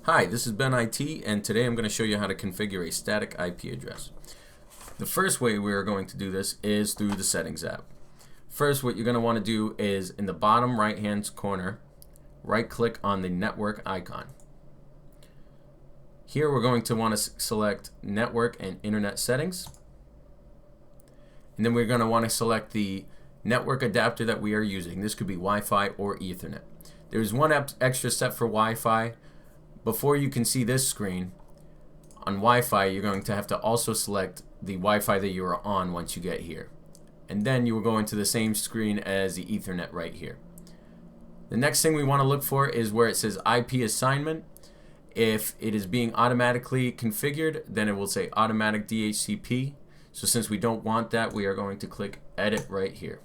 Hi, this is Ben IT, and today I'm going to show you how to configure a static IP address. The first way we are going to do this is through the Settings app. First, what you're going to want to do is in the bottom right hand corner, right click on the network icon. Here we're going to want to select Network and Internet Settings, and then we're going to want to select the network adapter that we are using. This could be Wi-Fi or Ethernet. There's one extra step for Wi-Fi. Before you can see this screen, on Wi-Fi you're going to have to also select the Wi-Fi that you are on once you get here. And then you will go into the same screen as the Ethernet right here. The next thing we want to look for is where it says IP assignment. If it is being automatically configured, then it will say automatic DHCP. So since we don't want that, we are going to click edit right here.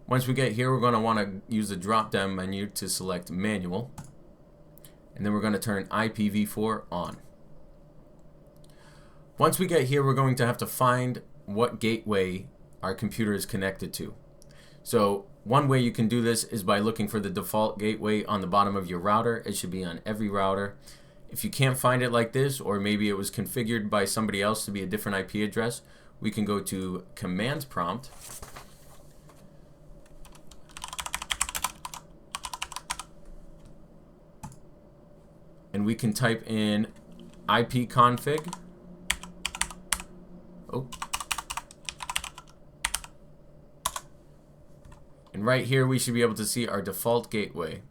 Once we get here, we're going to want to use the drop down menu to select manual. And then we're going to turn IPv4 on. Once we get here, we're going to have to find what gateway our computer is connected to. So one way you can do this is by looking for the default gateway on the bottom of your router. It should be on every router. If you can't find it like this, or maybe it was configured by somebody else to be a different IP address, we can go to command prompt. And we can type in ipconfig. And right here we should be able to see our default gateway.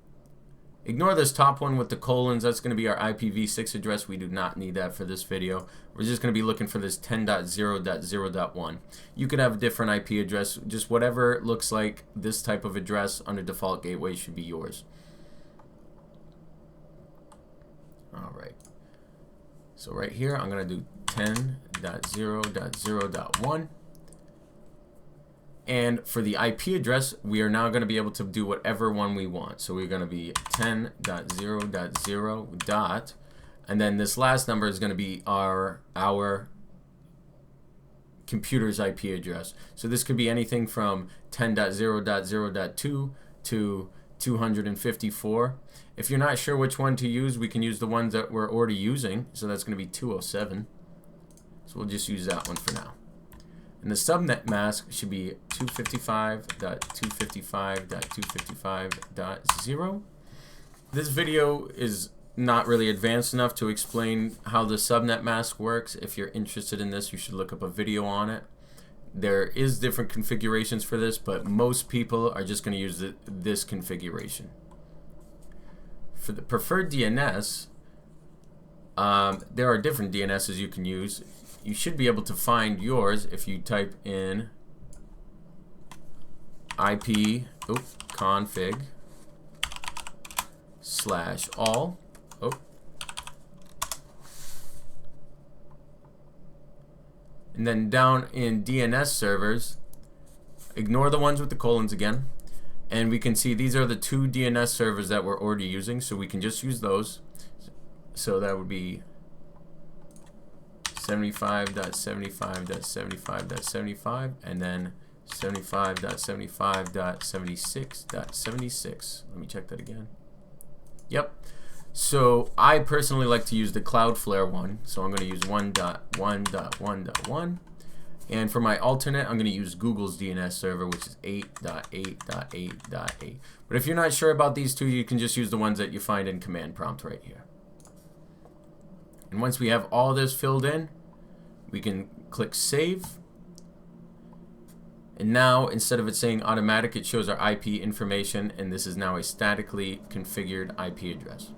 Ignore this top one with the colons. That's going to be our IPv6 address. We do not need that for this video. We're just going to be looking for this 10.0.0.1. You could have a different IP address. Just whatever looks like this type of address under default gateway should be yours. Alright, so right here I'm going to do 10.0.0.1, and for the IP address we are now going to be able to do whatever one we want. So we're going to be 10.0.0. And then this last number is going to be our computer's IP address. So this could be anything from 10.0.0.2 to 254. If you're not sure which one to use, we can use the ones that we're already using. So that's going to be 207. So we'll just use that one for now. And the subnet mask should be 255.255.255.0. This video is not really advanced enough to explain how the subnet mask works. If you're interested in this, you should look up a video on it. There is different configurations for this, but most people are just going to use this configuration. For the preferred DNS, there are different DNSs you can use. You should be able to find yours if you type in ipconfig/all. And then down in DNS servers, ignore the ones with the colons again. And we can see these are the two DNS servers that we're already using, so we can just use those. So that would be 75.75.75.75 and then 75.75.76.76. Let me check that again. Yep. So I personally like to use the Cloudflare one, so I'm going to use 1.1.1.1. And for my alternate, I'm going to use Google's DNS server, which is 8.8.8.8. But if you're not sure about these two, you can just use the ones that you find in command prompt right here. And once we have all this filled in, we can click Save. And now, instead of it saying automatic, it shows our IP information, and this is now a statically configured IP address.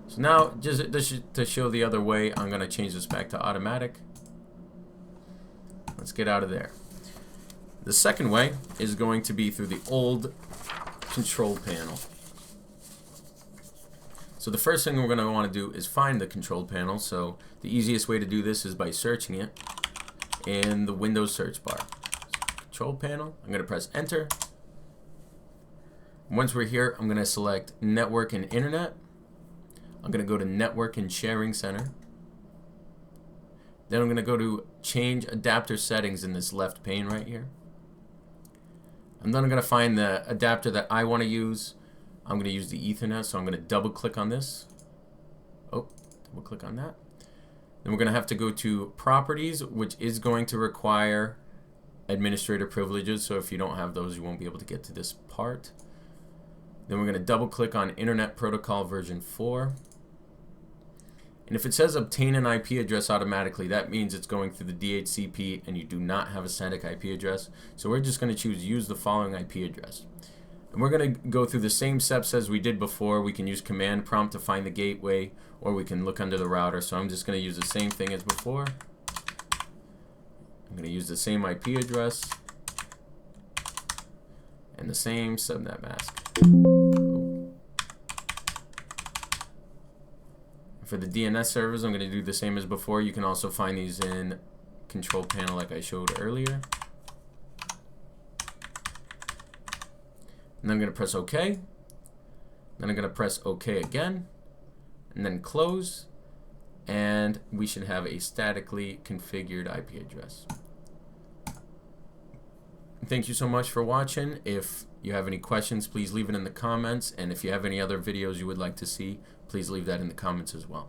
So now, just to show the other way, I'm going to change this back to automatic. Let's get out of there. The second way is going to be through the old control panel. So the first thing we're going to want to do is find the control panel. So the easiest way to do this is by searching it in the Windows search bar. Control panel, I'm going to press enter. Once we're here, I'm going to select Network and Internet. I'm going to go to Network and Sharing Center. Then I'm going to go to Change Adapter Settings in this left pane right here. And then I'm going to find the adapter that I want to use. I'm going to use the Ethernet, so I'm going to double click on this. Oh, we'll click on that. Then we're going to have to go to properties, which is going to require administrator privileges. So if you don't have those, you won't be able to get to this part. Then we're going to double click on Internet Protocol version 4. And if it says obtain an IP address automatically, that means it's going through the DHCP and you do not have a static IP address. So we're just going to choose use the following IP address. And we're going to go through the same steps as we did before. We can use command prompt to find the gateway, or we can look under the router. So I'm just going to use the same thing as before. I'm going to use the same IP address and the same subnet mask. For the DNS servers, I'm going to do the same as before. You can also find these in control panel like I showed earlier. And then I'm going to press OK. Then I'm going to press OK again. And then close. And we should have a statically configured IP address. Thank you so much for watching. If you have any questions, please leave it in the comments. And if you have any other videos you would like to see, please leave that in the comments as well.